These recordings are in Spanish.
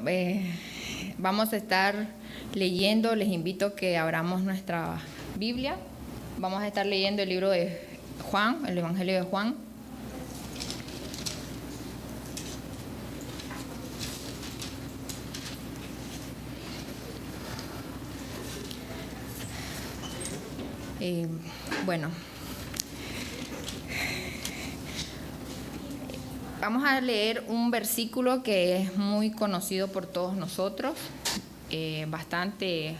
Bueno, vamos a estar leyendo, les invito a que abramos nuestra Biblia. Vamos a estar leyendo el libro de Juan, el Evangelio de Juan. Bueno, vamos a leer un versículo que es muy conocido por todos nosotros, bastante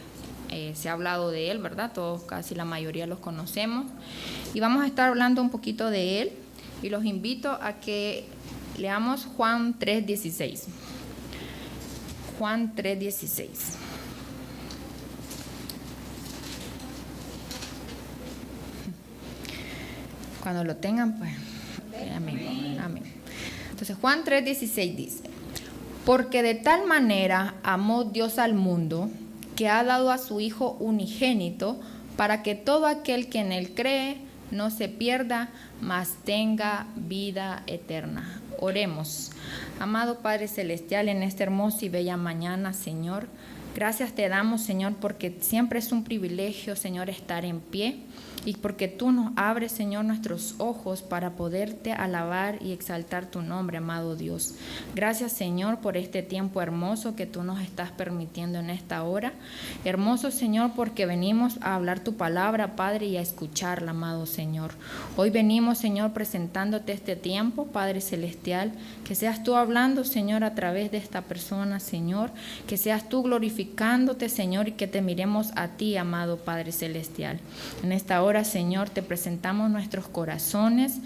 se ha hablado de él, ¿verdad? Todos, casi la mayoría los conocemos, y vamos a estar hablando un poquito de él, y los invito a que leamos Juan 3:16. Juan 3:16. Cuando lo tengan, pues, amén, amén. Entonces, Juan 3:16 dice: porque de tal manera amó Dios al mundo, que ha dado a su Hijo unigénito, para que todo aquel que en él cree no se pierda, mas tenga vida eterna. Oremos. Amado Padre Celestial, en esta hermosa y bella mañana, Señor, gracias te damos, Señor, porque siempre es un privilegio, Señor, estar en pie, y porque tú nos abres, Señor, nuestros ojos para poderte alabar y exaltar tu nombre, amado Dios. Gracias, Señor, por este tiempo hermoso que tú nos estás permitiendo en esta hora. Hermoso, Señor, porque venimos a hablar tu palabra, Padre, y a escucharla, amado Señor. Hoy venimos, Señor, presentándote este tiempo, Padre Celestial, que seas tú hablando, Señor, a través de esta persona, Señor, que seas tú glorificándote, Señor, y que te miremos a ti, amado Padre Celestial. En esta hora, Señor, te presentamos nuestros corazones,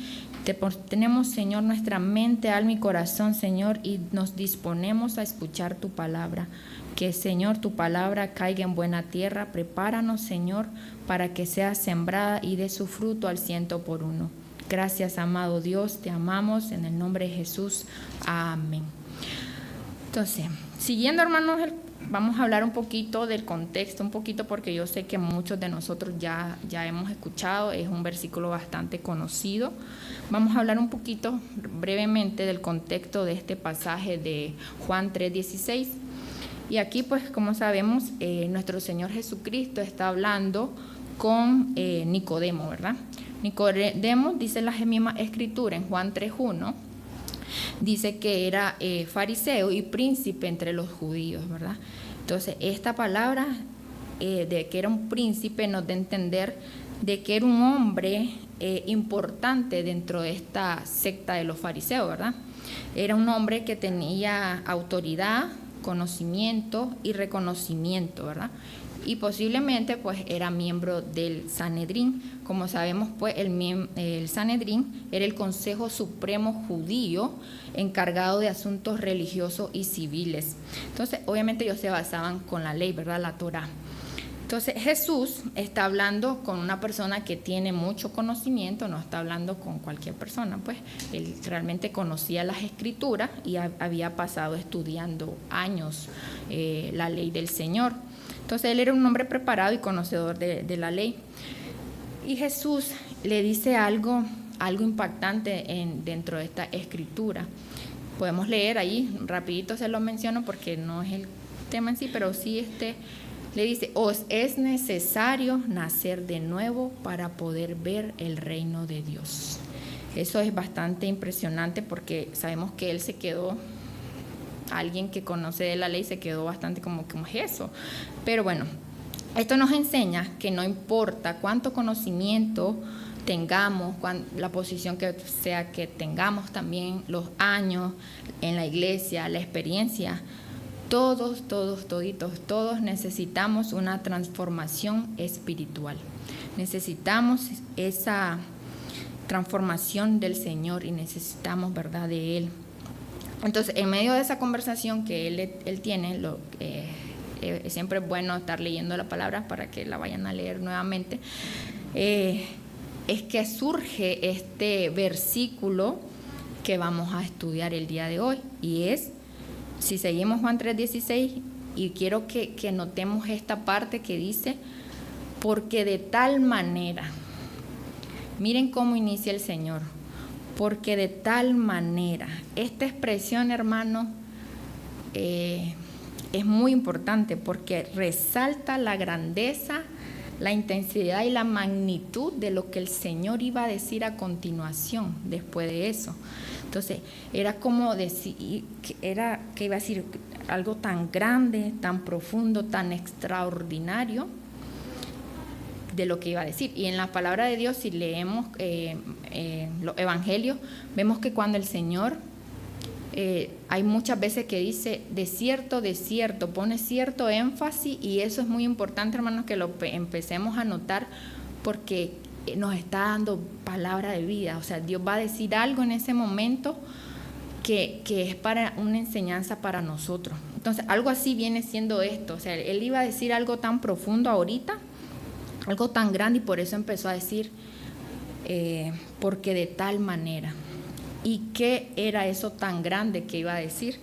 tenemos, Señor, nuestra mente, alma y corazón, Señor, y nos disponemos a escuchar tu palabra. Que, Señor, tu palabra caiga en buena tierra. Prepáranos, Señor, para que sea sembrada y dé su fruto al 100%. Gracias, amado Dios, te amamos en el nombre de Jesús. Amén. Entonces, siguiendo, hermanos, vamos a hablar un poquito del contexto, un poquito porque yo sé que muchos de nosotros ya hemos escuchado, es un versículo bastante conocido. Vamos a hablar un poquito brevemente del contexto de este pasaje de Juan 3:16. Y aquí, pues, como sabemos, nuestro Señor Jesucristo está hablando con Nicodemo, ¿verdad? Nicodemo, dice la misma escritura en Juan 3:1, dice que era fariseo y príncipe entre los judíos, ¿verdad? Entonces, esta palabra de que era un príncipe nos da a entender de que era un hombre importante dentro de esta secta de los fariseos, ¿verdad? Era un hombre que tenía autoridad, conocimiento y reconocimiento, ¿verdad? Y posiblemente pues era miembro del Sanedrín. Como sabemos, pues el Sanedrín era el Consejo Supremo Judío encargado de asuntos religiosos y civiles. Entonces, obviamente ellos se basaban con la ley, ¿verdad? La Torá. Entonces, Jesús está hablando con una persona que tiene mucho conocimiento, no está hablando con cualquier persona, pues él realmente conocía las Escrituras y había pasado estudiando años la ley del Señor. Entonces, él era un hombre preparado y conocedor de la ley. Y Jesús le dice algo impactante dentro de esta escritura. Podemos leer ahí, rapidito se lo menciono porque no es el tema en sí, pero sí le dice: os es necesario nacer de nuevo para poder ver el reino de Dios. Eso es bastante impresionante porque sabemos que él se quedó, alguien que conoce de la ley se quedó bastante como es eso. Pero bueno, esto nos enseña que no importa cuánto conocimiento tengamos, la posición que sea que tengamos, también los años en la iglesia, la experiencia, todos necesitamos una transformación espiritual. Necesitamos esa transformación del Señor y necesitamos, ¿verdad?, de Él. Entonces, en medio de esa conversación que él tiene, siempre es bueno estar leyendo la palabra para que la vayan a leer nuevamente, es que surge este versículo que vamos a estudiar el día de hoy, y es, si seguimos Juan 3:16, y quiero que notemos esta parte que dice: porque de tal manera, miren cómo inicia el Señor, porque de tal manera, esta expresión, hermano, es muy importante porque resalta la grandeza, la intensidad y la magnitud de lo que el Señor iba a decir a continuación después de eso. Entonces, era como decir, que iba a decir algo tan grande, tan profundo, tan extraordinario de lo que iba a decir. Y en la palabra de Dios, si leemos los evangelios, vemos que cuando el Señor, hay muchas veces que dice de cierto, pone cierto énfasis, y eso es muy importante, hermanos, que lo empecemos a notar, porque nos está dando palabra de vida. O sea, Dios va a decir algo en ese momento que es para una enseñanza para nosotros. Entonces, algo así viene siendo esto. O sea, Él iba a decir algo tan profundo ahorita, algo tan grande, y por eso empezó a decir, porque de tal manera. ¿Y qué era eso tan grande que iba a decir?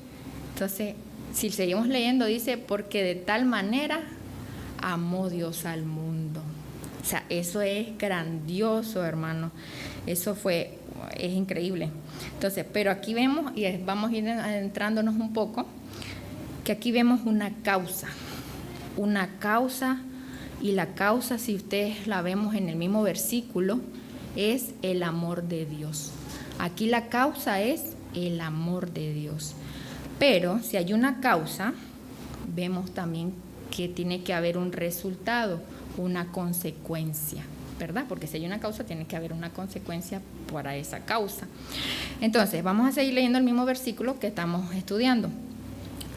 Entonces, si seguimos leyendo, dice, porque de tal manera amó Dios al mundo. O sea, eso es grandioso, hermano. Eso es increíble. Entonces, pero aquí vemos, y vamos a ir adentrándonos un poco, que aquí vemos una causa, y la causa, si ustedes la vemos en el mismo versículo, es el amor de Dios. Aquí la causa es el amor de Dios. Pero si hay una causa, vemos también que tiene que haber un resultado, una consecuencia, ¿verdad? Porque si hay una causa, tiene que haber una consecuencia para esa causa. Entonces, vamos a seguir leyendo el mismo versículo que estamos estudiando,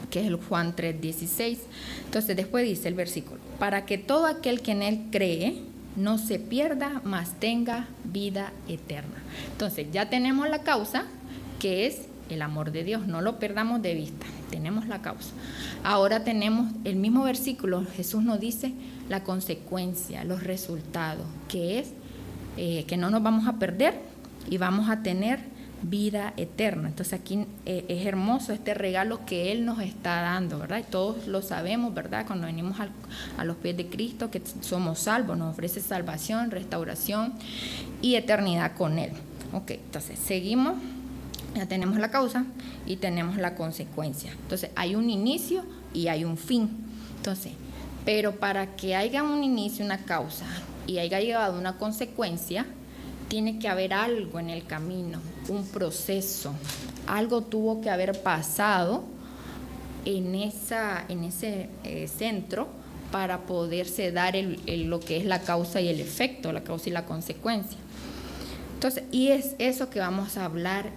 que es el Juan 3:16. Entonces, después dice el versículo, para que todo aquel que en Él cree no se pierda, mas tenga vida eterna. Entonces, ya tenemos la causa, que es el amor de Dios. No lo perdamos de vista. Tenemos la causa. Ahora tenemos el mismo versículo. Jesús nos dice la consecuencia, los resultados, que es que no nos vamos a perder y vamos a tener vida eterna. Entonces aquí es hermoso este regalo que Él nos está dando, ¿verdad? Y todos lo sabemos, ¿verdad? Cuando venimos a los pies de Cristo, que somos salvos, nos ofrece salvación, restauración y eternidad con Él. Ok, entonces seguimos, ya tenemos la causa y tenemos la consecuencia. Entonces hay un inicio y hay un fin. Entonces, pero para que haya un inicio, una causa y haya llegado una consecuencia, tiene que haber algo en el camino, un proceso. Algo tuvo que haber pasado en ese centro para poderse dar lo que es la causa y el efecto, la causa y la consecuencia. Entonces, y es eso que vamos a hablar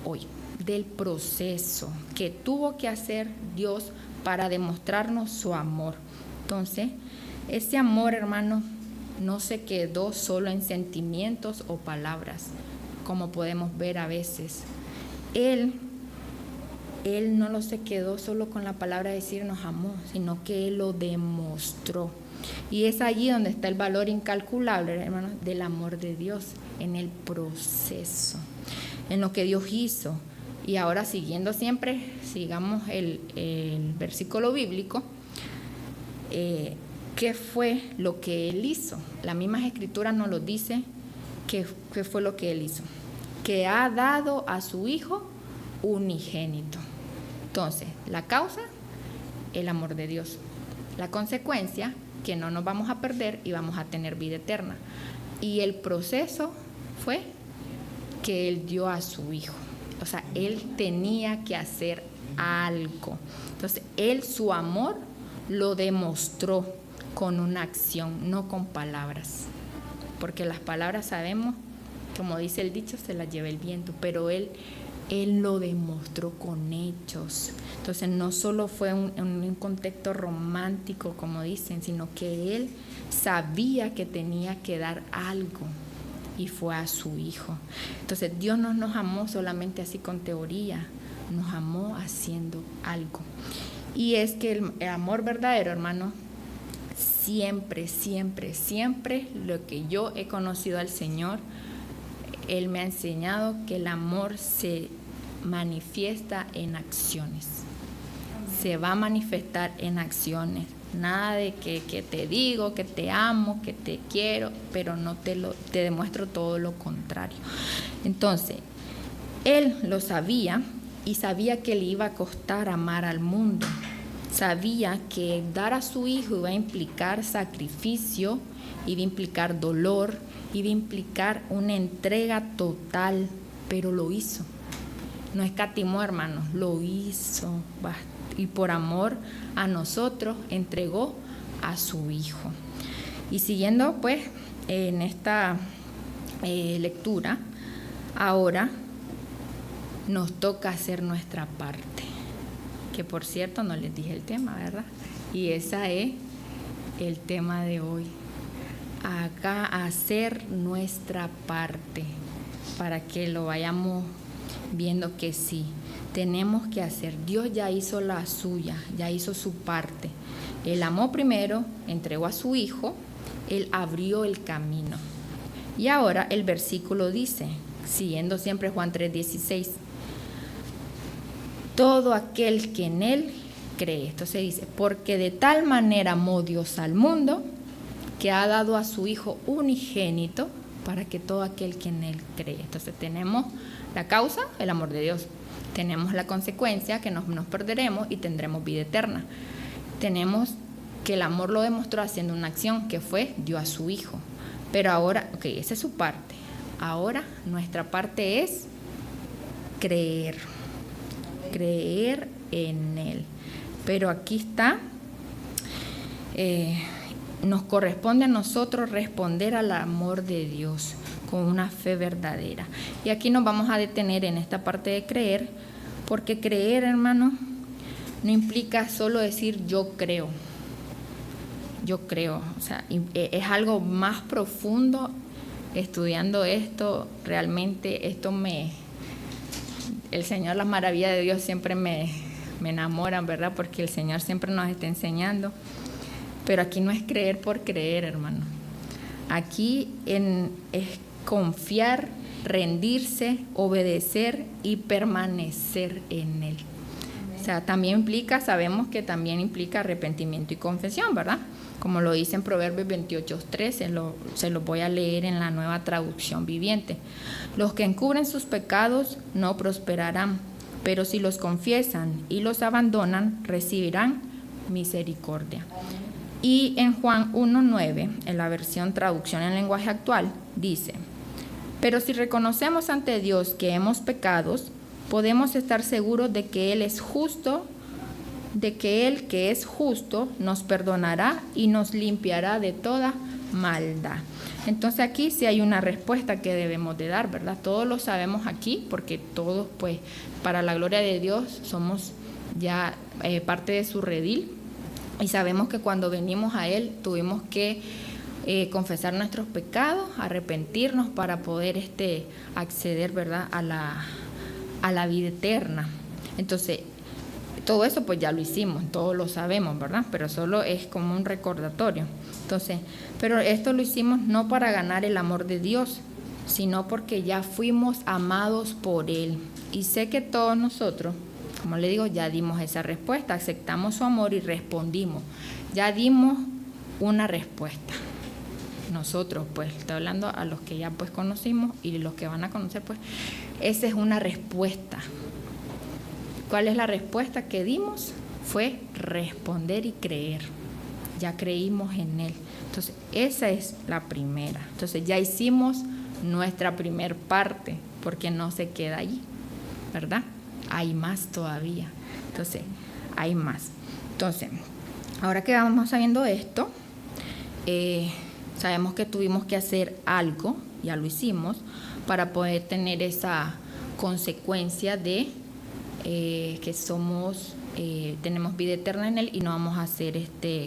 hoy, del proceso que tuvo que hacer Dios para demostrarnos su amor. Entonces, ese amor, hermano, no se quedó solo en sentimientos o palabras, como podemos ver a veces. Él no lo se quedó solo con la palabra de decir nos amó, sino que Él lo demostró. Y es allí donde está el valor incalculable, hermanos, del amor de Dios, en el proceso, en lo que Dios hizo. Y ahora sigamos el versículo bíblico, ¿qué fue lo que Él hizo? La misma Escritura nos lo dice, ¿qué fue lo que Él hizo? Que ha dado a su Hijo unigénito. Entonces, la causa, el amor de Dios. La consecuencia, que no nos vamos a perder y vamos a tener vida eterna. Y el proceso fue que Él dio a su Hijo. O sea, Él tenía que hacer algo. Entonces, Él su amor lo demostró con una acción, no con palabras. Porque las palabras sabemos, como dice el dicho, se las lleva el viento, pero Él lo demostró con hechos. Entonces no solo fue un contexto romántico, como dicen, sino que Él sabía que tenía que dar algo y fue a su Hijo. Entonces Dios no nos amó solamente así con teoría, nos amó haciendo algo. Y es que el amor verdadero, hermano, siempre, siempre, siempre, lo que yo he conocido al Señor, Él me ha enseñado que el amor se manifiesta en acciones. Se va a manifestar en acciones. Nada de que te digo, que te amo, que te quiero, pero no te demuestro todo lo contrario. Entonces, Él lo sabía y sabía que le iba a costar amar al mundo. Sabía que dar a su hijo iba a implicar sacrificio, iba a implicar dolor, iba a implicar una entrega total, pero lo hizo. No escatimó, hermanos, lo hizo. Y por amor a nosotros entregó a su hijo. Y siguiendo pues en esta lectura, ahora nos toca hacer nuestra parte. Que por cierto no les dije el tema, ¿verdad? Y ese es el tema de hoy. Acá hacer nuestra parte, para que lo vayamos viendo que sí, tenemos que hacer. Dios ya hizo la suya, ya hizo su parte. Él amó primero, entregó a su hijo, Él abrió el camino. Y ahora el versículo dice, siguiendo siempre Juan 3:16, todo aquel que en Él cree. Entonces dice, porque de tal manera amó Dios al mundo, que ha dado a su Hijo unigénito, para que todo aquel que en Él cree. Entonces tenemos la causa, el amor de Dios. Tenemos la consecuencia, que nos perderemos y tendremos vida eterna. Tenemos que el amor lo demostró haciendo una acción, que fue, dio a su Hijo. Pero ahora, esa es su parte. Ahora nuestra parte es creer. Creer en Él. Pero aquí está, nos corresponde a nosotros responder al amor de Dios con una fe verdadera. Y aquí nos vamos a detener en esta parte de creer, porque creer, hermano, no implica solo decir yo creo. Yo creo, o sea, es algo más profundo. Estudiando esto, realmente el Señor, las maravillas de Dios siempre me enamoran, ¿verdad? Porque el Señor siempre nos está enseñando. Pero aquí no es creer por creer, hermano. Aquí es confiar, rendirse, obedecer y permanecer en Él. O sea, también implica, sabemos que también implica arrepentimiento y confesión, ¿verdad? Como lo dice en Proverbios 28:13, se lo voy a leer en la Nueva Traducción Viviente. Los que encubren sus pecados no prosperarán, pero si los confiesan y los abandonan, recibirán misericordia. Y en Juan 1:9, en la versión traducción en lenguaje actual, dice, pero si reconocemos ante Dios que hemos pecado, podemos estar seguros de que Él es justo, de que Él que es justo nos perdonará y nos limpiará de toda maldad. Entonces aquí sí hay una respuesta que debemos de dar, ¿verdad? Todos lo sabemos aquí, porque todos, pues, para la gloria de Dios, somos ya parte de su redil, y sabemos que cuando venimos a Él tuvimos que confesar nuestros pecados, arrepentirnos para poder acceder, ¿verdad?, a la vida eterna. Entonces, todo eso pues ya lo hicimos, todos lo sabemos, ¿verdad? Pero solo es como un recordatorio. Entonces, pero esto lo hicimos no para ganar el amor de Dios, sino porque ya fuimos amados por Él. Y sé que todos nosotros, como le digo, ya dimos esa respuesta, aceptamos su amor y respondimos. Ya dimos una respuesta. Nosotros, pues, estoy hablando a los que ya pues conocimos y los que van a conocer, pues, esa es una respuesta. ¿Cuál es la respuesta que dimos? Fue responder y creer. Ya creímos en Él. Entonces, esa es la primera. Entonces, ya hicimos nuestra primer parte, porque no se queda allí, ¿verdad? Hay más todavía. Entonces, hay más. Entonces, ahora que vamos sabiendo esto, sabemos que tuvimos que hacer algo, ya lo hicimos, para poder tener esa consecuencia de que tenemos vida eterna en Él y no vamos a ser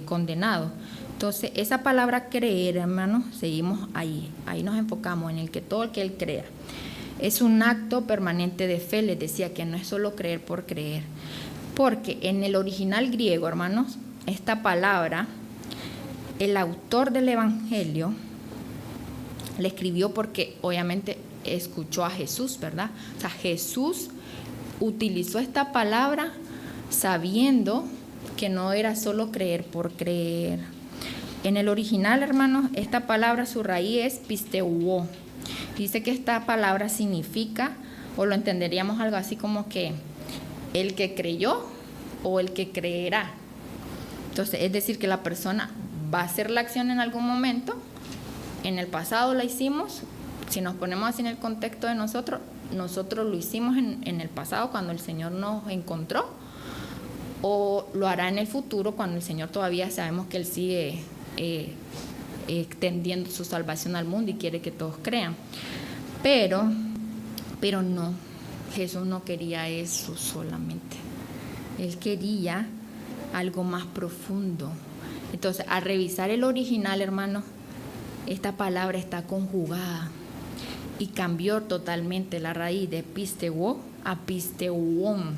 condenados. Entonces, esa palabra creer, hermanos, seguimos ahí nos enfocamos en el que todo el que Él crea. Es un acto permanente de fe, les decía que no es solo creer por creer, porque en el original griego, hermanos, esta palabra, el autor del Evangelio le escribió porque obviamente escuchó a Jesús, ¿verdad? O sea, Jesús utilizó esta palabra sabiendo que no era solo creer por creer. En el original, hermanos, esta palabra, su raíz es pisteuo. Dice que esta palabra significa, o lo entenderíamos algo así como que el que creyó o el que creerá. Entonces, es decir, que la persona va a hacer la acción en algún momento, en el pasado la hicimos, si nos ponemos así en el contexto de nosotros lo hicimos en el pasado cuando el Señor nos encontró, o lo hará en el futuro cuando el Señor todavía sabemos que Él sigue extendiendo su salvación al mundo y quiere que todos crean. Pero no, Jesús no quería eso solamente. Él quería algo más profundo. Entonces, al revisar el original, hermanos, esta palabra está conjugada y cambió totalmente la raíz de pisteuo a pisteuon.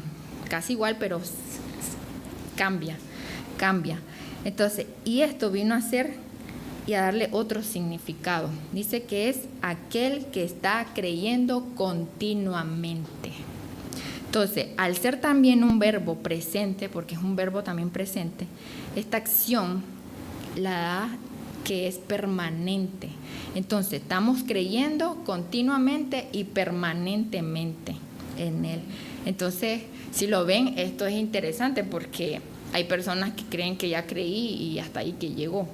Casi igual, pero cambia. Entonces, y esto vino a ser y a darle otro significado. Dice que es aquel que está creyendo continuamente. Entonces, al ser también un verbo presente, porque es un verbo también presente, esta acción la da que es permanente. Entonces, estamos creyendo continuamente y permanentemente en Él. Entonces, si lo ven, esto es interesante porque hay personas que creen que ya creí y hasta ahí que llegó.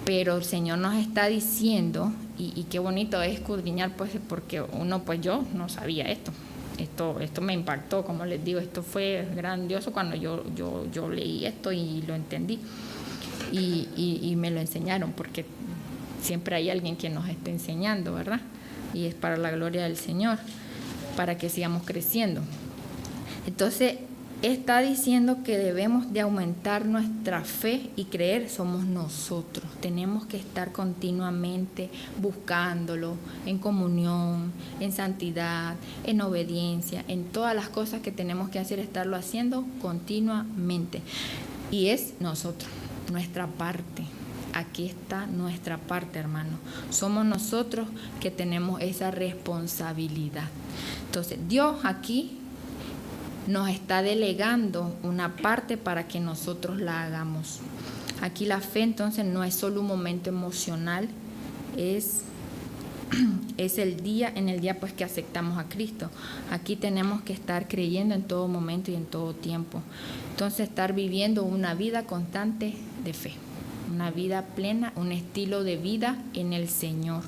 Pero el Señor nos está diciendo, y qué bonito es escudriñar, pues, porque uno, pues yo no sabía esto. Esto me impactó, como les digo, esto fue grandioso cuando yo leí esto y lo entendí. Y me lo enseñaron, porque siempre hay alguien que nos está enseñando, ¿verdad? Y es para la gloria del Señor, para que sigamos creciendo. Entonces, está diciendo que debemos de aumentar nuestra fe y creer somos nosotros. Tenemos que estar continuamente buscándolo en comunión, en santidad, en obediencia, en todas las cosas que tenemos que hacer, estarlo haciendo continuamente. Y es nosotros, nuestra parte. Aquí está nuestra parte, hermano. Somos nosotros que tenemos esa responsabilidad. Entonces, Dios aquí nos está delegando una parte para que nosotros la hagamos. Aquí la fe entonces no es solo un momento emocional, es el día pues que aceptamos a Cristo. Aquí tenemos que estar creyendo en todo momento y en todo tiempo. Entonces, estar viviendo una vida constante de fe, una vida plena, un estilo de vida en el Señor.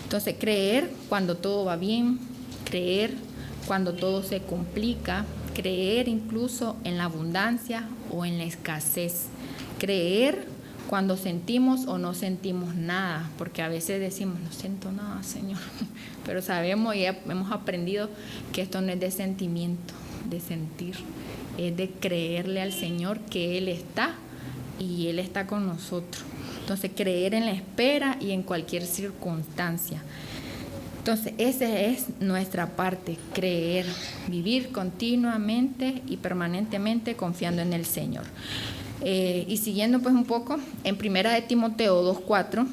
Entonces, creer cuando todo va bien, creer cuando todo se complica, creer incluso en la abundancia o en la escasez, creer cuando sentimos o no sentimos nada, porque a veces decimos, no siento nada, Señor, pero sabemos y hemos aprendido que esto no es de sentimiento, de sentir, es de creerle al Señor que Él está y Él está con nosotros. Entonces, creer en la espera y en cualquier circunstancia. Entonces, esa es nuestra parte, creer, vivir continuamente y permanentemente confiando en el Señor. Y siguiendo pues un poco, en 1 de Timoteo 2:4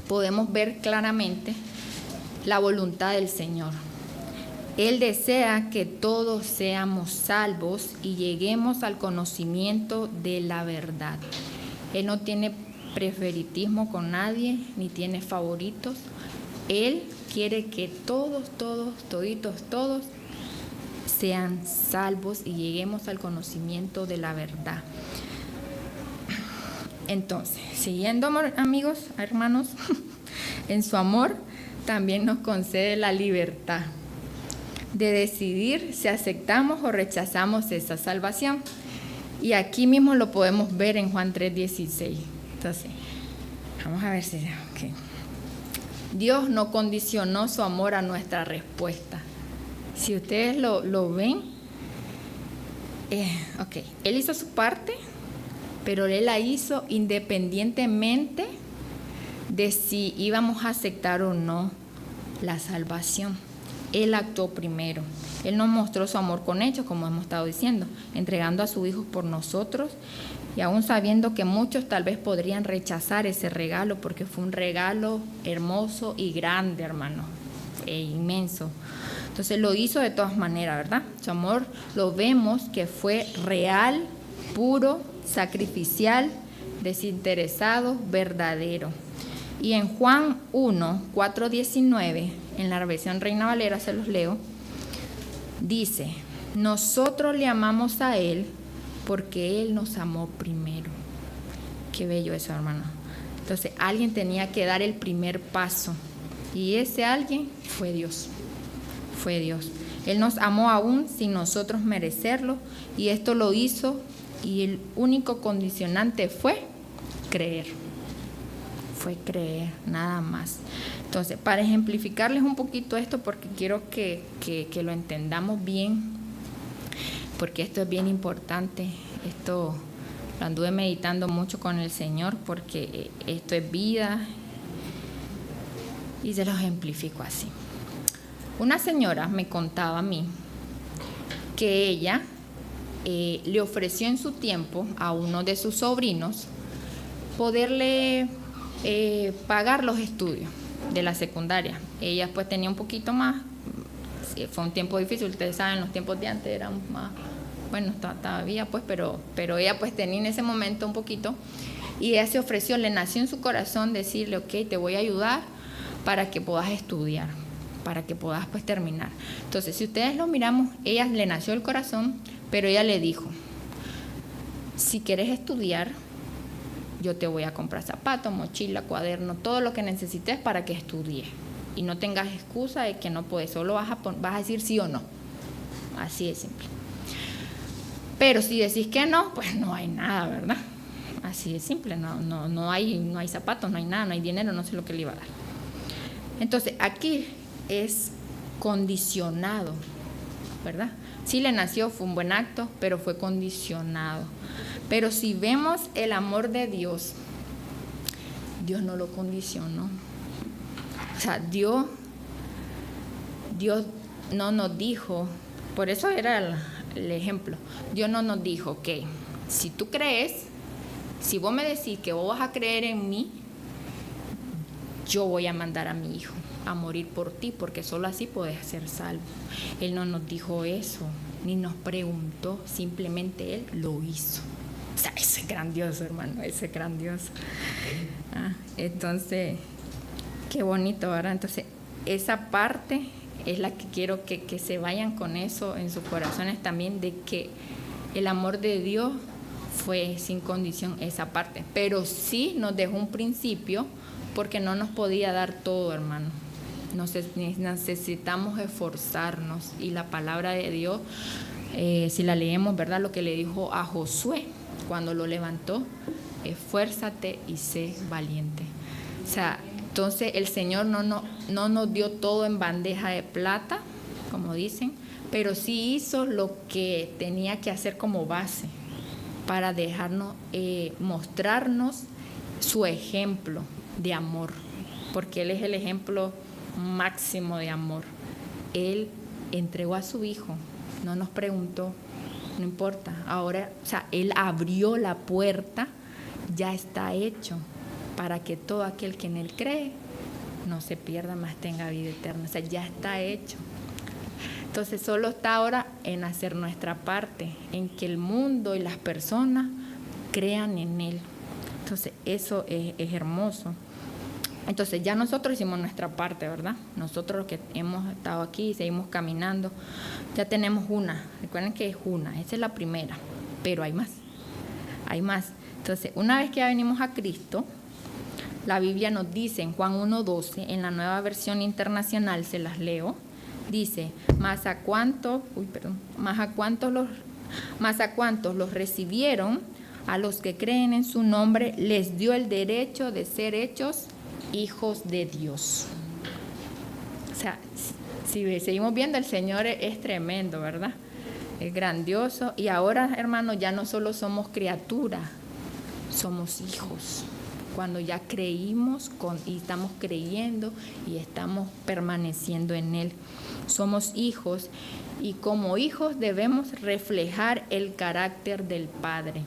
podemos ver claramente la voluntad del Señor. Él desea que todos seamos salvos y lleguemos al conocimiento de la verdad. Él no tiene preferitismo con nadie, ni tiene favoritos. Él quiere que todos sean salvos y lleguemos al conocimiento de la verdad. Entonces, siguiendo, amigos, hermanos, en su amor también nos concede la libertad de decidir si aceptamos o rechazamos esa salvación. Y aquí mismo lo podemos ver en Juan 3:16. Entonces, vamos a ver si... Okay. Dios no condicionó su amor a nuestra respuesta. Si ustedes lo ven, Él hizo su parte, pero Él la hizo independientemente de si íbamos a aceptar o no la salvación. Él actuó primero. Él nos mostró su amor con hechos, como hemos estado diciendo, entregando a su Hijo por nosotros, y aún sabiendo que muchos tal vez podrían rechazar ese regalo, porque fue un regalo hermoso y grande, hermano, inmenso. Entonces lo hizo de todas maneras, ¿verdad? Su amor lo vemos que fue real, puro, sacrificial, desinteresado, verdadero. Y en Juan 1:4-19, en la versión Reina Valera se los leo, dice, nosotros le amamos a Él porque Él nos amó primero. Qué bello eso, hermano. Entonces, alguien tenía que dar el primer paso. Y ese alguien fue Dios. Fue Dios. Él nos amó aún sin nosotros merecerlo. Y esto lo hizo. Y el único condicionante fue creer. Fue creer, nada más. Entonces, para ejemplificarles un poquito esto, porque quiero que lo entendamos bien, porque esto es bien importante. Esto lo anduve meditando mucho con el Señor, porque esto es vida, y se lo ejemplifico así. Una señora me contaba a mí que ella le ofreció en su tiempo a uno de sus sobrinos poderle pagar los estudios de la secundaria. Ella pues tenía un poquito más, fue un tiempo difícil, ustedes saben, los tiempos de antes eran más, bueno, todavía pues, pero ella pues tenía en ese momento un poquito, y ella se ofreció, le nació en su corazón decirle, ok, te voy a ayudar para que puedas estudiar, para que puedas pues terminar. Entonces, si ustedes lo miramos, ella le nació el corazón, pero ella le dijo, si quieres estudiar, yo te voy a comprar zapatos, mochila, cuaderno, todo lo que necesites para que estudies. Y no tengas excusa de que no puedes, solo vas a decir sí o no. Así de simple. Pero si decís que no, pues no hay nada, ¿verdad? Así de simple, no hay zapatos, no hay nada, no hay dinero, no sé lo que le iba a dar. Entonces, aquí es condicionado, ¿verdad? Sí le nació, fue un buen acto, pero fue condicionado. Pero si vemos el amor de Dios, Dios no lo condicionó. O sea, Dios no nos dijo, por eso era el ejemplo, Dios no nos dijo, ok, si tú crees, si vos me decís que vos vas a creer en mí, yo voy a mandar a mi hijo a morir por ti, porque solo así podés ser salvo. Él no nos dijo eso, ni nos preguntó, simplemente Él lo hizo. O sea, ese es grandioso, hermano, ese es grandioso. Entonces, qué bonito, ¿verdad? Entonces, esa parte es la que quiero que se vayan con eso en sus corazones también, de que el amor de Dios fue sin condición esa parte. Pero sí nos dejó un principio, porque no nos podía dar todo, hermano. Necesitamos esforzarnos, y la palabra de Dios, si la leemos, ¿verdad? Lo que le dijo a Josué cuando lo levantó, esfuérzate y sé valiente. O sea, entonces el Señor no nos dio todo en bandeja de plata, como dicen, pero sí hizo lo que tenía que hacer como base para dejarnos, mostrarnos su ejemplo de amor, porque Él es el ejemplo máximo de amor. Él entregó a su hijo, no nos preguntó, no importa, ahora, o sea, Él abrió la puerta, ya está hecho, para que todo aquel que en Él cree no se pierda, más tenga vida eterna. O sea, ya está hecho. Entonces solo está ahora en hacer nuestra parte, en que el mundo y las personas crean en Él. Entonces eso es hermoso. Entonces ya nosotros hicimos nuestra parte, ¿verdad? Nosotros los que hemos estado aquí y seguimos caminando, ya tenemos una. Recuerden que es una, esa es la primera, pero hay más. Hay más. Entonces, una vez que ya venimos a Cristo, la Biblia nos dice en Juan 1:12, en la Nueva Versión Internacional, se las leo, dice, más a cuantos los recibieron, a los que creen en su nombre, les dio el derecho de ser hechos hijos de Dios. O sea, si seguimos viendo, el Señor es tremendo, ¿verdad? Es grandioso. Y ahora, hermanos, ya no solo somos criaturas, somos hijos. Cuando ya creímos y estamos creyendo y estamos permaneciendo en Él. Somos hijos, y como hijos debemos reflejar el carácter del Padre,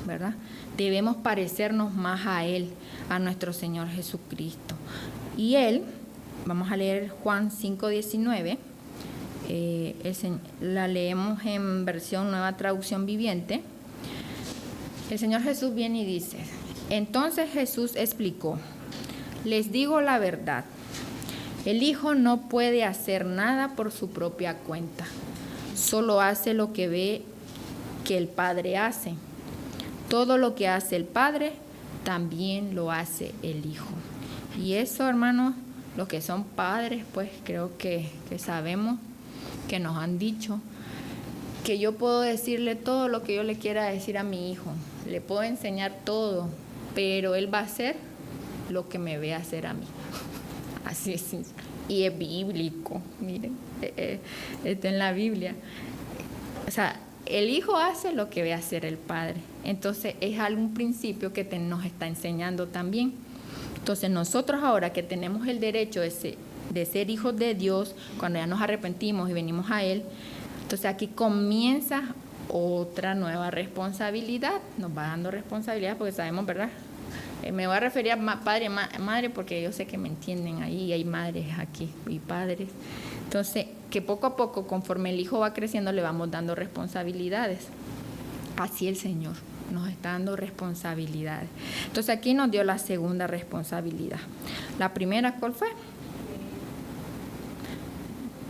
¿verdad? Debemos parecernos más a Él, a nuestro Señor Jesucristo. Y Él, vamos a leer Juan 5:19, la leemos en versión Nueva Traducción Viviente. El Señor Jesús viene y dice, entonces Jesús explicó, les digo la verdad, el Hijo no puede hacer nada por su propia cuenta. solo hace lo que ve que el Padre hace. Todo lo que hace el Padre, también lo hace el Hijo. Y eso, hermanos, los que son padres, pues creo que sabemos, que nos han dicho, que yo puedo decirle todo lo que yo le quiera decir a mi hijo. Le puedo enseñar todo, pero él va a hacer lo que me ve hacer a mí. Así es. Y es bíblico, miren, está en la Biblia. O sea, el hijo hace lo que ve hacer el padre. Entonces es algún principio que nos está enseñando también. Entonces nosotros ahora que tenemos el derecho de ser hijos de Dios, cuando ya nos arrepentimos y venimos a Él, entonces aquí comienza otra nueva responsabilidad. Nos va dando responsabilidad porque sabemos, ¿verdad? Me voy a referir a padre y madre porque yo sé que me entienden ahí, hay madres aquí y padres. Entonces, que poco a poco, conforme el hijo va creciendo, le vamos dando responsabilidades. Así el Señor nos está dando responsabilidades. Entonces, aquí nos dio la segunda responsabilidad. La primera, ¿cuál fue?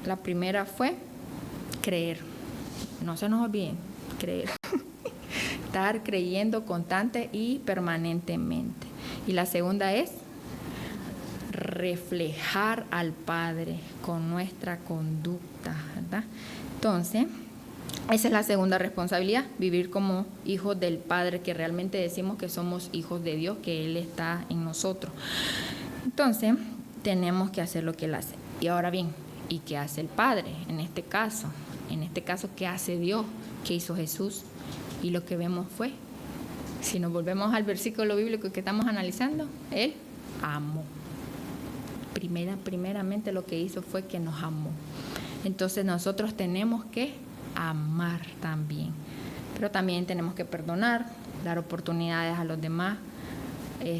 La primera fue creer. No se nos olviden, creer. Estar creyendo constante y permanentemente. Y la segunda es reflejar al Padre con nuestra conducta, ¿verdad? Entonces, esa es la segunda responsabilidad, vivir como hijos del Padre, que realmente decimos que somos hijos de Dios, que Él está en nosotros. Entonces, tenemos que hacer lo que Él hace. Y ahora bien, ¿y qué hace el Padre en este caso? En este caso, ¿qué hace Dios? ¿Qué hizo Jesús? Y lo que vemos fue, si nos volvemos al versículo bíblico que estamos analizando, Él amó. Primeramente lo que hizo fue que nos amó. Entonces nosotros tenemos que amar también. Pero también tenemos que perdonar, dar oportunidades a los demás,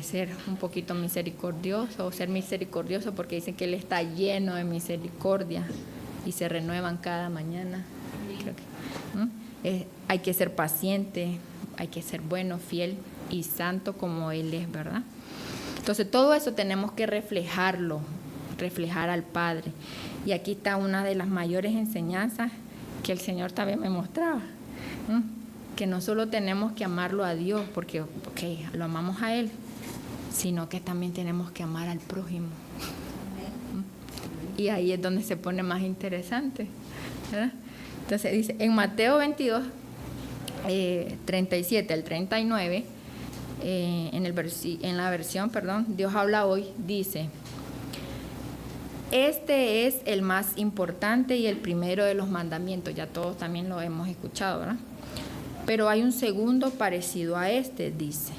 ser un poquito misericordioso, ser misericordioso porque dicen que Él está lleno de misericordia y se renuevan cada mañana. Creo que, hay que ser paciente, hay que ser bueno, fiel y santo como Él es, ¿verdad? Entonces todo eso tenemos que reflejarlo, reflejar al Padre. Y aquí está una de las mayores enseñanzas que el Señor también me mostraba, que no solo tenemos que amarlo a Dios porque lo amamos a Él, sino que también tenemos que amar al prójimo. Y ahí es donde se pone más interesante, ¿verdad? Entonces dice, en Mateo 22, 37 al 39, en la versión, Dios habla hoy, dice, este es el más importante y el primero de los mandamientos, ya todos también lo hemos escuchado, ¿verdad? Pero hay un segundo parecido a este, dice,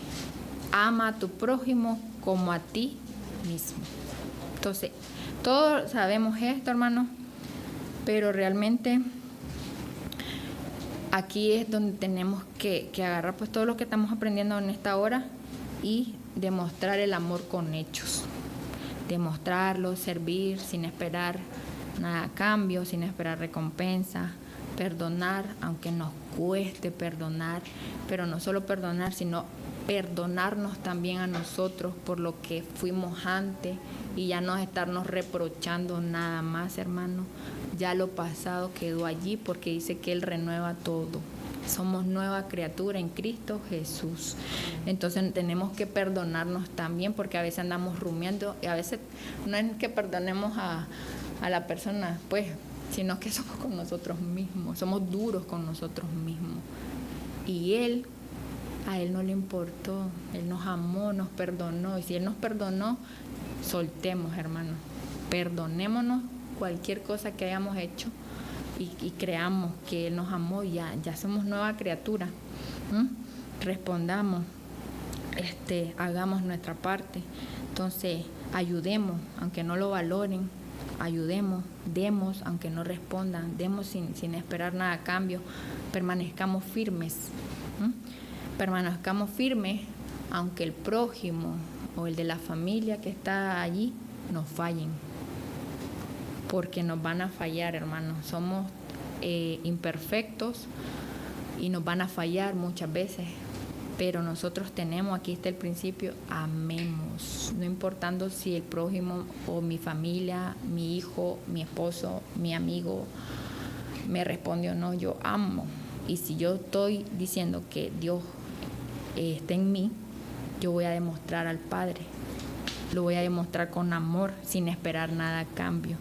ama a tu prójimo como a ti mismo. Entonces, todos sabemos esto, hermanos, pero realmente aquí es donde tenemos que agarrar pues todo lo que estamos aprendiendo en esta hora y demostrar el amor con hechos. Demostrarlo, servir sin esperar nada a cambio, sin esperar recompensa, perdonar, aunque nos cueste perdonar, pero no solo perdonar, sino perdonarnos también a nosotros por lo que fuimos antes y ya no estarnos reprochando nada más, hermano. Ya lo pasado quedó allí porque dice que Él renueva todo. Somos nueva criatura en Cristo Jesús. Entonces tenemos que perdonarnos también porque a veces andamos rumiando y a veces no es que perdonemos a la persona, pues, sino que somos con nosotros mismos, somos duros con nosotros mismos. Y a Él no le importó, Él nos amó, nos perdonó. Y si Él nos perdonó, soltemos, hermanos, perdonémonos cualquier cosa que hayamos hecho y creamos que Él nos amó, ya somos nueva criatura. Respondamos, hagamos nuestra parte. Entonces, ayudemos, aunque no lo valoren, ayudemos, demos, aunque no respondan, demos sin esperar nada a cambio, permanezcamos firmes. Permanezcamos firmes, aunque el prójimo o el de la familia que está allí nos fallen, porque nos van a fallar, hermanos. Somos imperfectos y nos van a fallar muchas veces, pero nosotros tenemos, aquí está el principio, amemos, no importando si el prójimo o mi familia, mi hijo, mi esposo, mi amigo, me respondió, no, yo amo. Y si yo estoy diciendo que Dios está en mí, yo voy a demostrar al Padre. Lo voy a demostrar con amor, sin esperar nada a cambio.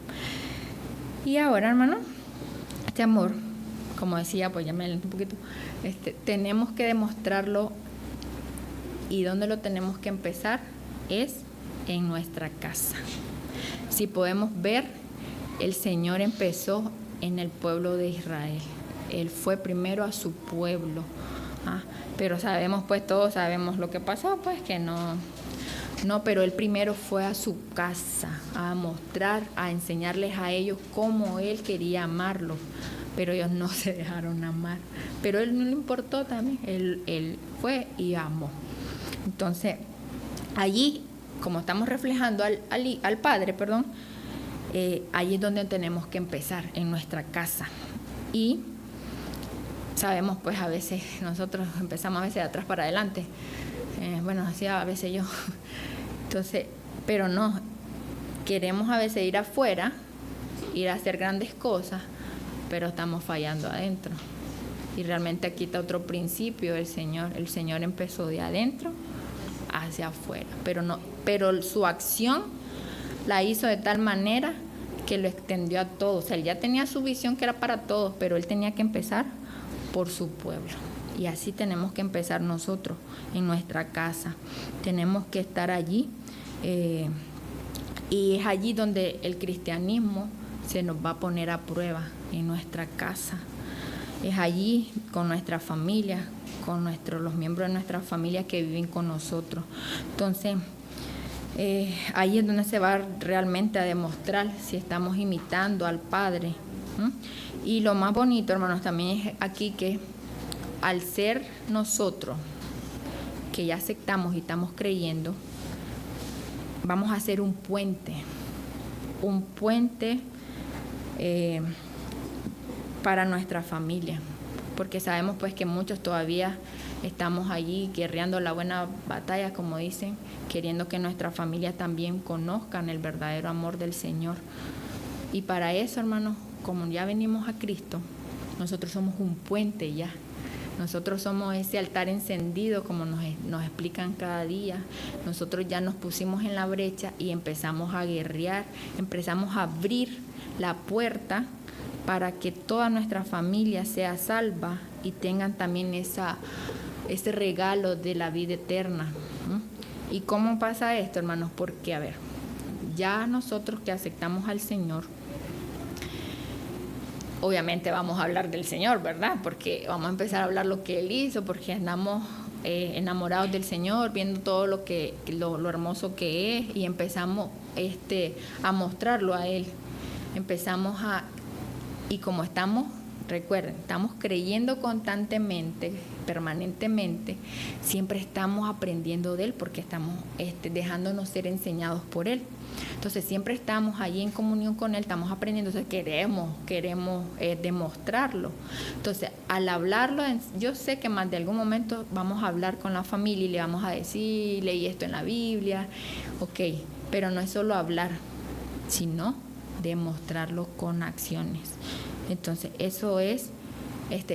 Y ahora, hermano, este amor, como decía, pues ya me adelanté un poquito, tenemos que demostrarlo. ¿Y dónde lo tenemos que empezar? Es en nuestra casa. Si podemos ver, el Señor empezó en el pueblo de Israel. Él fue primero a su pueblo. Pero sabemos, pues todos sabemos lo que pasó, pues que no, pero él primero fue a su casa a mostrar, a enseñarles a ellos cómo él quería amarlos. Pero ellos no se dejaron amar. Pero él no le importó también. Él fue y amó. Entonces, allí, como estamos reflejando al Padre, allí es donde tenemos que empezar, en nuestra casa. Y sabemos, pues a veces nosotros empezamos a veces de atrás para adelante. Bueno, así a veces yo. Entonces, pero no, queremos a veces ir afuera, ir a hacer grandes cosas, pero estamos fallando adentro. Y realmente aquí está otro principio del Señor. El Señor empezó de adentro hacia afuera, pero su acción la hizo de tal manera que lo extendió a todos. O sea, él ya tenía su visión que era para todos, pero él tenía que empezar por su pueblo. Y así tenemos que empezar nosotros en nuestra casa. Tenemos que estar allí, y es allí donde el cristianismo se nos va a poner a prueba, en nuestra casa. Es allí con nuestra familia, con los miembros de nuestra familia que viven con nosotros. Entonces, ahí es donde se va realmente a demostrar si estamos imitando al Padre. Y lo más bonito, hermanos, también es aquí que al ser nosotros, que ya aceptamos y estamos creyendo, vamos a hacer un puente para nuestra familia, porque sabemos pues que muchos todavía estamos allí guerreando la buena batalla, como dicen, queriendo que nuestra familia también conozcan el verdadero amor del Señor. Y para eso, hermanos, como ya venimos a Cristo, nosotros somos un puente ya. Nosotros somos ese altar encendido, como nos explican cada día. Nosotros ya nos pusimos en la brecha y empezamos a guerrear, empezamos a abrir la puerta para que toda nuestra familia sea salva y tengan también ese regalo de la vida eterna. ¿Y cómo pasa esto, hermanos? Porque, a ver, ya nosotros que aceptamos al Señor, obviamente vamos a hablar del Señor, ¿verdad? Porque vamos a empezar a hablar lo que Él hizo, porque andamos enamorados del Señor, viendo todo lo hermoso que es, y empezamos a mostrarlo a Él. Y como estamos, recuerden, estamos creyendo constantemente, permanentemente, siempre estamos aprendiendo de Él, porque estamos dejándonos ser enseñados por Él. Entonces siempre estamos allí en comunión con Él, estamos aprendiendo, entonces queremos demostrarlo. Entonces al hablarlo, yo sé que más de algún momento vamos a hablar con la familia y le vamos a decir, leí esto en la Biblia, pero no es solo hablar, sino demostrarlo con acciones. Entonces eso es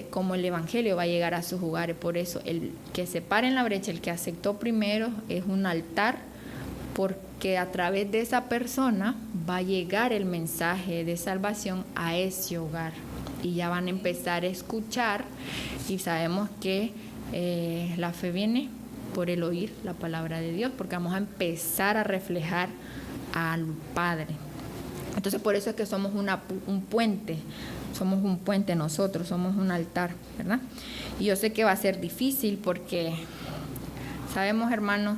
como el Evangelio va a llegar a sus hogares. Por eso el que se para en la brecha, el que aceptó primero, es un altar, porque a través de esa persona va a llegar el mensaje de salvación a ese hogar y ya van a empezar a escuchar. Y sabemos que la fe viene por el oír la palabra de Dios, porque vamos a empezar a reflejar al Padre. Entonces por eso es que somos un puente, nosotros somos un altar, ¿verdad? Y yo sé que va a ser difícil, porque sabemos, hermanos,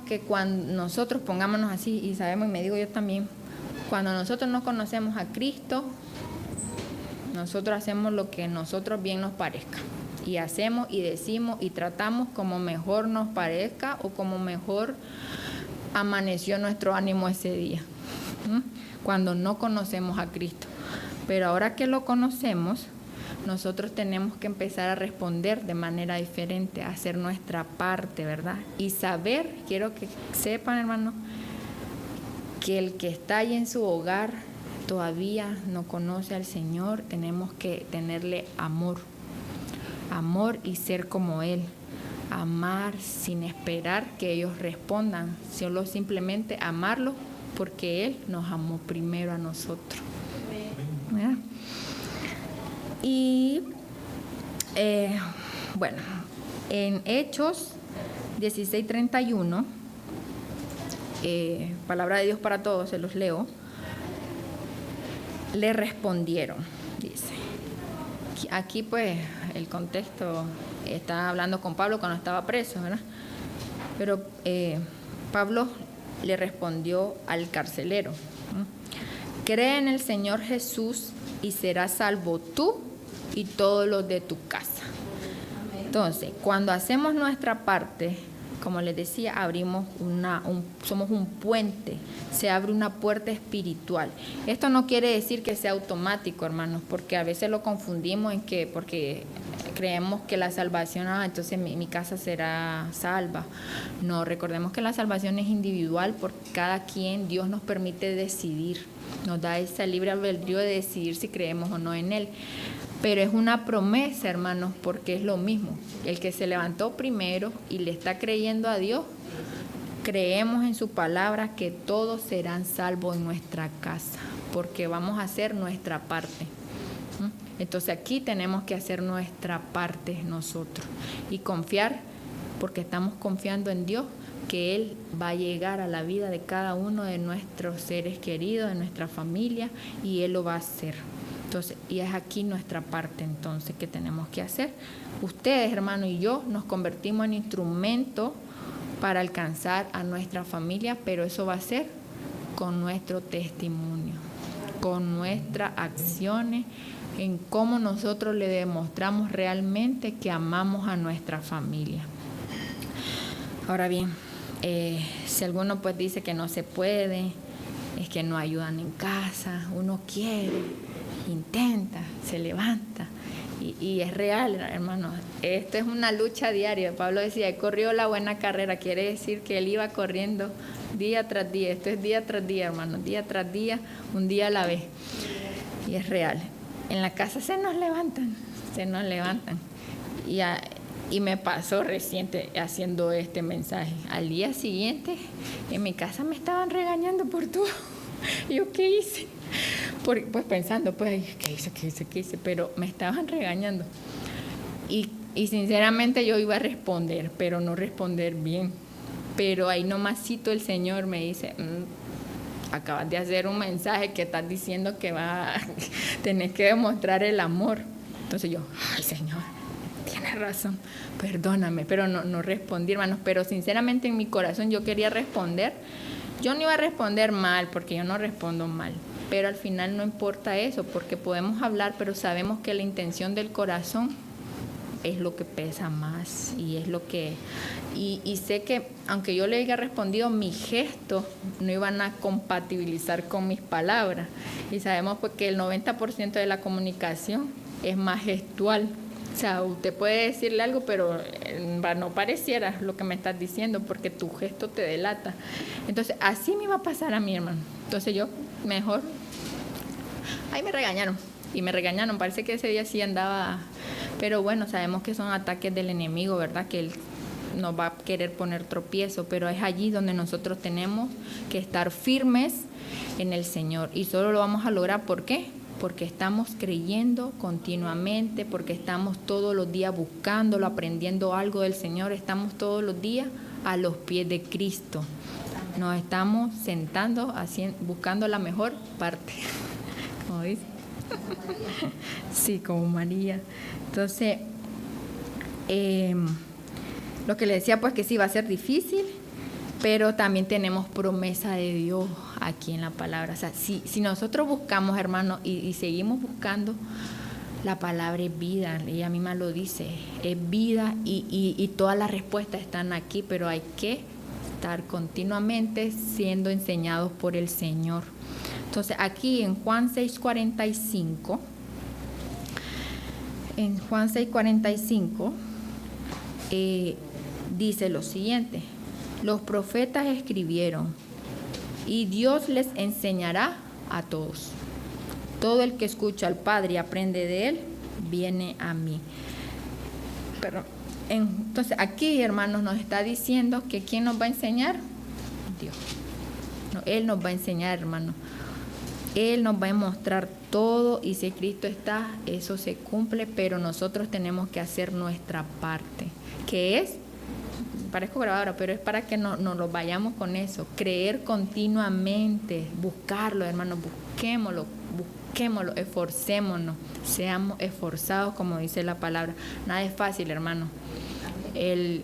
que cuando nosotros, pongámonos así, y sabemos, y me digo yo también, cuando nosotros no conocemos a Cristo, nosotros hacemos lo que nosotros bien nos parezca, y hacemos y decimos y tratamos como mejor nos parezca o como mejor amaneció nuestro ánimo ese día, cuando no conocemos a Cristo. Pero ahora que lo conocemos, nosotros tenemos que empezar a responder de manera diferente, a hacer nuestra parte, ¿verdad? Y saber, quiero que sepan, hermanos, que el que está ahí en su hogar todavía no conoce al Señor, tenemos que tenerle amor y ser como Él. Amar sin esperar que ellos respondan, solo simplemente amarlo porque Él nos amó primero a nosotros. ¿Verdad? Y bueno, en Hechos 16:31, palabra de Dios para todos, se los leo. Le respondieron, dice. Aquí pues el contexto está hablando con Pablo cuando estaba preso, ¿verdad? Pero Pablo le respondió al carcelero: cree en el Señor Jesús y serás salvo tú y todos los de tu casa. Entonces, cuando hacemos nuestra parte, como les decía, somos un puente, se abre una puerta espiritual. Esto no quiere decir que sea automático, hermanos, porque a veces lo confundimos porque creemos que la salvación, entonces mi casa será salva. No, recordemos que la salvación es individual, porque cada quien, Dios nos permite decidir, nos da ese libre albedrío de decidir si creemos o no en Él. Pero es una promesa, hermanos, porque es lo mismo. El que se levantó primero y le está creyendo a Dios, creemos en su palabra que todos serán salvos en nuestra casa, porque vamos a hacer nuestra parte. Entonces aquí tenemos que hacer nuestra parte nosotros y confiar, porque estamos confiando en Dios, que Él va a llegar a la vida de cada uno de nuestros seres queridos, de nuestra familia, y Él lo va a hacer. Entonces, y es aquí nuestra parte entonces que tenemos que hacer. Ustedes, hermanos, y yo nos convertimos en instrumento para alcanzar a nuestra familia, pero eso va a ser con nuestro testimonio, con nuestras acciones, en cómo nosotros le demostramos realmente que amamos a nuestra familia. Ahora bien, si alguno pues dice que no se puede, es que no ayudan en casa, uno quiere, intenta, se levanta, y es real, hermanos. Esto es una lucha diaria. Pablo decía, he corrido la buena carrera, quiere decir que él iba corriendo día tras día. Esto es día tras día, hermanos, día tras día, un día a la vez, y es real. En la casa se nos levantan, y me pasó reciente haciendo este mensaje. Al día siguiente, en mi casa me estaban regañando por todo. ¿Yo qué hice? Pues pensando, pues, ¿qué hice? Pero me estaban regañando. Y sinceramente yo iba a responder, pero no responder bien. Pero ahí nomasito el Señor me dice, acabas de hacer un mensaje que estás diciendo que tenés que demostrar el amor. Entonces yo, ay, Señor, tienes razón, perdóname, pero no respondí, hermanos. Pero sinceramente en mi corazón yo quería responder. Yo no iba a responder mal, porque yo no respondo mal, pero al final no importa eso, porque podemos hablar, pero sabemos que la intención del corazón es lo que pesa más, y es lo que... Y sé que aunque yo le haya respondido, mis gestos no iban a compatibilizar con mis palabras, y sabemos pues que el 90% de la comunicación es más gestual. O sea, usted puede decirle algo, pero no pareciera lo que me estás diciendo, porque tu gesto te delata. Entonces, así me iba a pasar a mi hermano. Entonces yo, mejor... Ahí me regañaron, parece que ese día sí andaba... Pero bueno, sabemos que son ataques del enemigo, ¿verdad? Que él nos va a querer poner tropiezo, pero es allí donde nosotros tenemos que estar firmes en el Señor. Y solo lo vamos a lograr, ¿por qué? Porque estamos creyendo continuamente, porque estamos todos los días buscándolo, aprendiendo algo del Señor, estamos todos los días a los pies de Cristo. Nos estamos sentando, buscando la mejor parte, como dice. Sí, como María. Entonces, lo que le decía, pues que sí va a ser difícil, pero también tenemos promesa de Dios aquí en la palabra. O sea, si nosotros buscamos, hermanos, y seguimos buscando, la palabra es vida. Ella misma lo dice, es vida, y todas las respuestas están aquí, pero hay que estar continuamente siendo enseñados por el Señor. Entonces, aquí en Juan 6:45, dice lo siguiente: los profetas escribieron, y Dios les enseñará a todos. todo el que escucha al Padre y aprende de Él, viene a mí. Pero, entonces, aquí, hermanos, nos está diciendo que ¿quién nos va a enseñar? Dios. No, Él nos va a enseñar, hermanos. Él nos va a mostrar todo, y si Cristo está, eso se cumple, pero nosotros tenemos que hacer nuestra parte, que es, parezco grabadora, pero es para que no lo vayamos con eso, creer continuamente, buscarlo, hermanos, busquémoslo, esforcémonos, seamos esforzados, como dice la palabra. Nada es fácil, hermano. El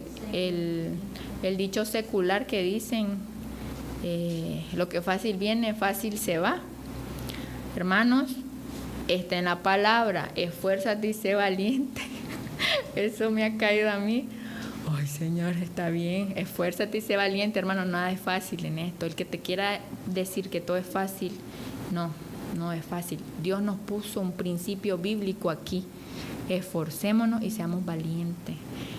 dicho secular que dicen, lo que fácil viene, fácil se va. Hermanos, está en la palabra, esfuérzate y sé valiente. Eso me ha caído a mí. Ay, Señor, está bien, esfuérzate y sé valiente, hermano. Nada es fácil en esto. El que te quiera decir que todo es fácil, no es fácil. Dios nos puso un principio bíblico aquí. Esforcémonos y seamos valientes.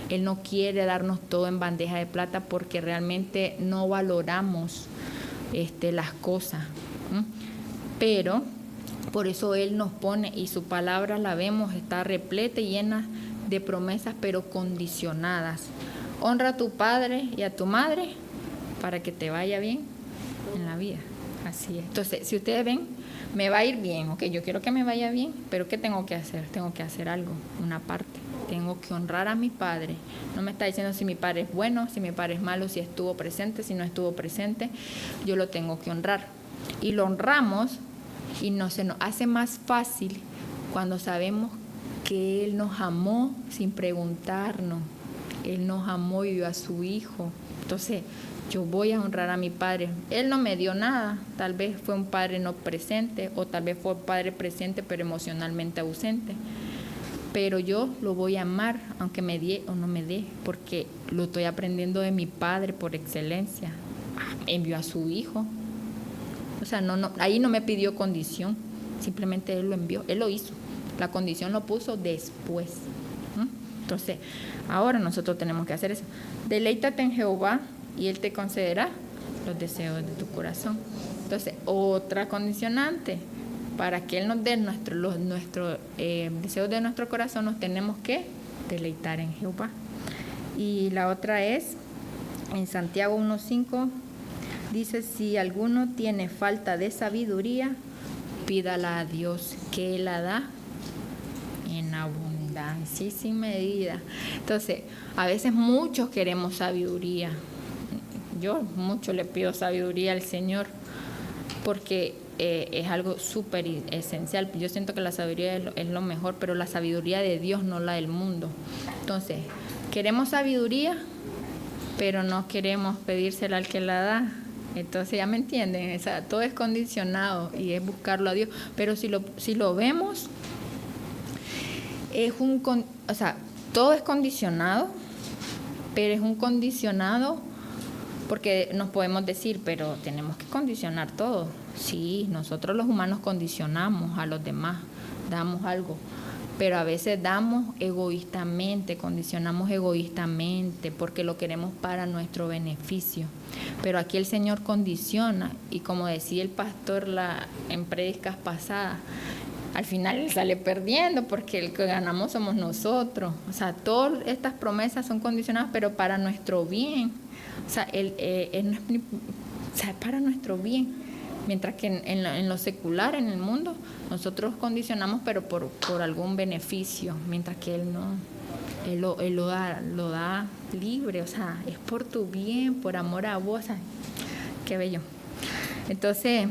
Él no quiere darnos todo en bandeja de plata porque realmente no valoramos las cosas. Pero por eso Él nos pone, y su palabra la vemos, está repleta y llena de promesas, pero condicionadas. Honra a tu padre y a tu madre para que te vaya bien en la vida. Así es. Entonces, si ustedes ven, me va a ir bien, ok, yo quiero que me vaya bien, pero ¿qué tengo que hacer? Tengo que hacer algo, una parte. Tengo que honrar a mi padre. No me está diciendo si mi padre es bueno, si mi padre es malo, si estuvo presente, si no estuvo presente. Yo lo tengo que honrar. Y lo honramos y se nos hace más fácil cuando sabemos que Él nos amó sin preguntarnos. Él nos amó y dio a su Hijo. Entonces, yo voy a honrar a mi padre. Él no me dio nada. Tal vez fue un padre no presente, o tal vez fue un padre presente pero emocionalmente ausente. Pero yo lo voy a amar, aunque me dé o no me dé, porque lo estoy aprendiendo de mi padre por excelencia. Envió a su Hijo. O sea, ahí no me pidió condición, simplemente Él lo envió, Él lo hizo. La condición lo puso después. Entonces, ahora nosotros tenemos que hacer eso. Deleítate en Jehová y Él te concederá los deseos de tu corazón. Entonces, otra condicionante, para que Él nos dé nuestros deseos de nuestro corazón, nos tenemos que deleitar en Jehová. Y la otra es, en Santiago 1:5, dice, si alguno tiene falta de sabiduría, pídala a Dios, que Él la da en abundancia y sin medida. Entonces, a veces muchos queremos sabiduría. Yo mucho le pido sabiduría al Señor, porque es algo súper esencial. Yo siento que la sabiduría es lo mejor, pero la sabiduría de Dios, no la del mundo. Entonces, queremos sabiduría, pero no queremos pedírsela al que la da. Entonces, ya me entienden, todo es condicionado y es buscarlo a Dios. Pero si lo vemos, todo es condicionado, pero es un condicionado porque nos podemos decir, pero tenemos que condicionar todo. Sí, nosotros los humanos condicionamos a los demás, damos algo, pero a veces damos egoístamente, condicionamos egoístamente porque lo queremos para nuestro beneficio. Pero aquí el Señor condiciona, y como decía el pastor en prédicas pasadas, al final Él sale perdiendo porque el que ganamos somos nosotros. O sea, todas estas promesas son condicionadas, pero para nuestro bien. O sea, es para nuestro bien. Mientras que en lo secular, en el mundo, nosotros condicionamos, pero por algún beneficio, mientras que Él no. Él lo da libre, o sea, es por tu bien, por amor a vos. O sea, qué bello. Entonces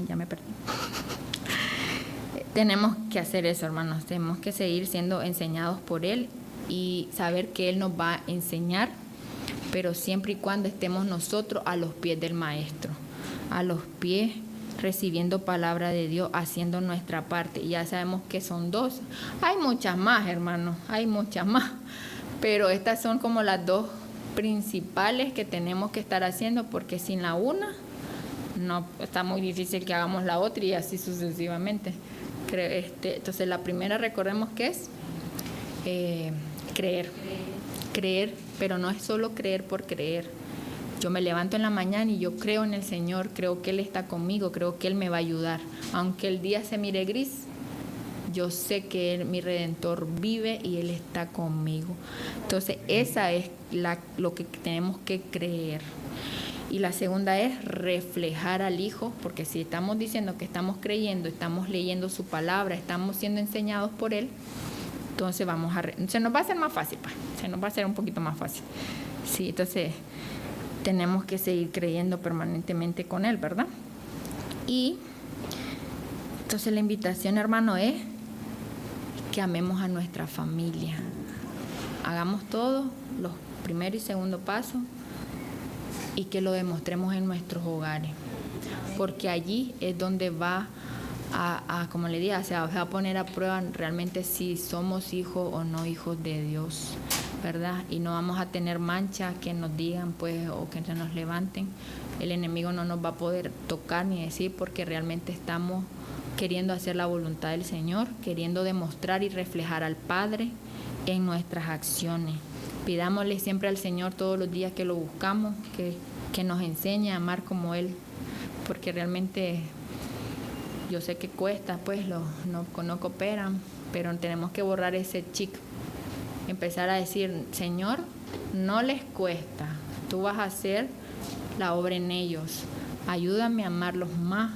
ya me perdí. Tenemos que hacer eso, hermanos. Tenemos que seguir siendo enseñados por Él y saber que Él nos va a enseñar, pero siempre y cuando estemos nosotros a los pies del Maestro, a los pies, recibiendo palabra de Dios, haciendo nuestra parte. Y ya sabemos que son 2. Hay muchas más, hermanos, hay muchas más, pero estas son como las 2 principales que tenemos que estar haciendo, porque sin la una no está muy difícil que hagamos la otra, y así sucesivamente. Entonces la primera, recordemos que es creer, pero no es solo creer por creer, Yo me levanto en la mañana y yo creo en el Señor, creo que Él está conmigo, creo que Él me va a ayudar. Aunque el día se mire gris, yo sé que mi Redentor vive y Él está conmigo. Entonces, esa es lo que tenemos que creer. Y la segunda es reflejar al Hijo, porque si estamos diciendo que estamos creyendo, estamos leyendo su palabra, estamos siendo enseñados por Él, entonces se nos va a hacer más fácil, se nos va a hacer un poquito más fácil. Sí, entonces tenemos que seguir creyendo permanentemente con Él, ¿verdad? Y entonces la invitación, hermano, es que amemos a nuestra familia. Hagamos todo, los primer y segundo pasos, y que lo demostremos en nuestros hogares, porque allí es donde va como le dije, se va a poner a prueba realmente si somos hijos o no hijos de Dios, ¿verdad? Y no vamos a tener manchas que nos digan, pues, o que se nos levanten. El enemigo no nos va a poder tocar ni decir, porque realmente estamos queriendo hacer la voluntad del Señor, queriendo demostrar y reflejar al Padre en nuestras acciones. Pidámosle siempre al Señor todos los días que lo buscamos, que nos enseñe a amar como Él, porque realmente yo sé que cuesta, pues no cooperan, pero tenemos que borrar ese chip, empezar a decir, Señor, no les cuesta, tú vas a hacer la obra en ellos, ayúdame a amarlos más,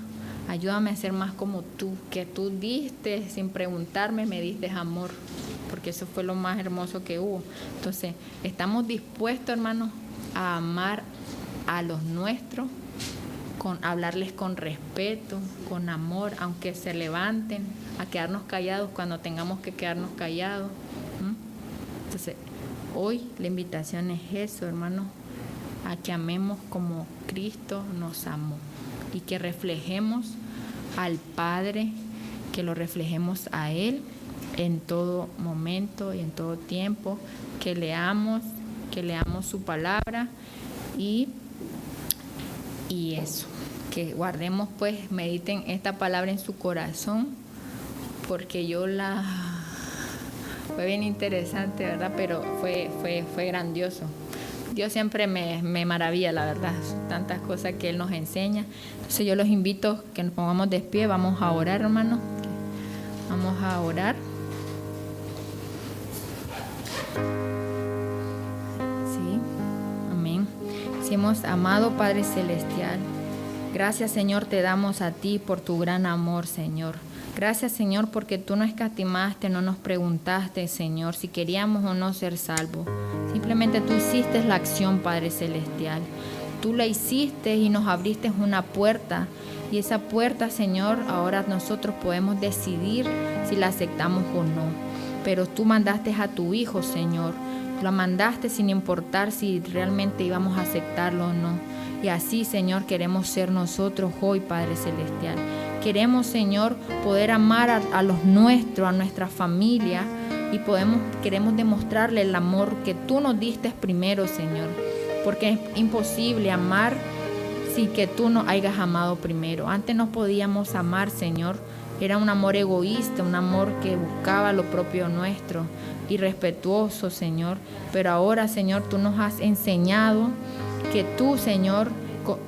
ayúdame a ser más como tú, que tú diste sin preguntarme, me diste amor, porque eso fue lo más hermoso que hubo. Entonces, estamos dispuestos, hermanos, a amar a los nuestros, hablarles con respeto, con amor, aunque se levanten, a quedarnos callados cuando tengamos que quedarnos callados. Entonces, hoy la invitación es eso, hermanos, a que amemos como Cristo nos amó y que reflejemos al Padre, que lo reflejemos a Él en todo momento y en todo tiempo, que leamos su palabra y eso, que guardemos, pues, mediten esta palabra en su corazón, porque fue bien interesante, ¿verdad? Pero fue grandioso. Dios siempre me maravilla, la verdad, tantas cosas que Él nos enseña. Entonces yo los invito a que nos pongamos de pie, vamos a orar, hermanos. Vamos a orar. Sí, amén. Decimos, amado Padre Celestial, gracias, Señor, te damos a ti por tu gran amor, Señor. Gracias, Señor, porque tú no escatimaste, no nos preguntaste, Señor, si queríamos o no ser salvos. Simplemente tú hiciste la acción, Padre Celestial. Tú la hiciste y nos abriste una puerta. Y esa puerta, Señor, ahora nosotros podemos decidir si la aceptamos o no. Pero tú mandaste a tu Hijo, Señor. Lo mandaste sin importar si realmente íbamos a aceptarlo o no. Y así, Señor, queremos ser nosotros hoy, Padre Celestial. Queremos, Señor, poder amar a los nuestros, a nuestra familia, y queremos demostrarle el amor que tú nos diste primero, Señor, porque es imposible amar sin que tú nos hayas amado primero. Antes no podíamos amar, Señor, era un amor egoísta, un amor que buscaba lo propio nuestro, irrespetuoso, Señor, pero ahora, Señor, tú nos has enseñado que tú, Señor,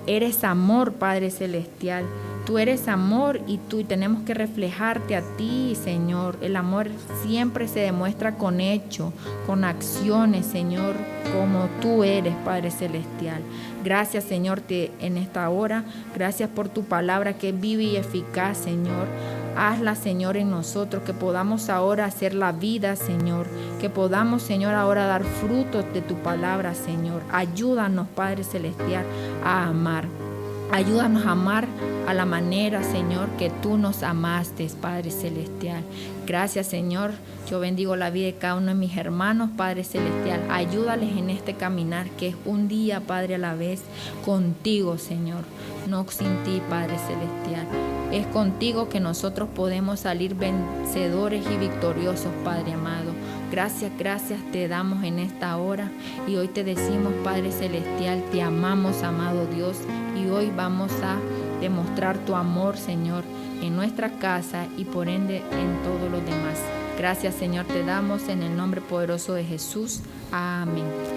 eres amor, Padre Celestial. Tú eres amor y tenemos que reflejarte a ti, Señor. El amor siempre se demuestra con hechos, con acciones, Señor, como tú eres, Padre Celestial. Gracias, Señor, en esta hora. Gracias por tu palabra que es viva y eficaz, Señor. Hazla, Señor, en nosotros, que podamos ahora hacer la vida, Señor. Que podamos, Señor, ahora dar frutos de tu palabra, Señor. Ayúdanos, Padre Celestial, a amar. Ayúdanos a amar a la manera, Señor, que tú nos amaste, Padre Celestial. Gracias, Señor. Yo bendigo la vida de cada uno de mis hermanos, Padre Celestial. Ayúdales en este caminar, que es un día, Padre, a la vez, contigo, Señor. No sin ti, Padre Celestial. Es contigo que nosotros podemos salir vencedores y victoriosos, Padre amado. Gracias te damos en esta hora y hoy te decimos, Padre Celestial, te amamos, amado Dios, y hoy vamos a demostrar tu amor, Señor, en nuestra casa y por ende en todos los demás. Gracias, Señor, te damos en el nombre poderoso de Jesús. Amén.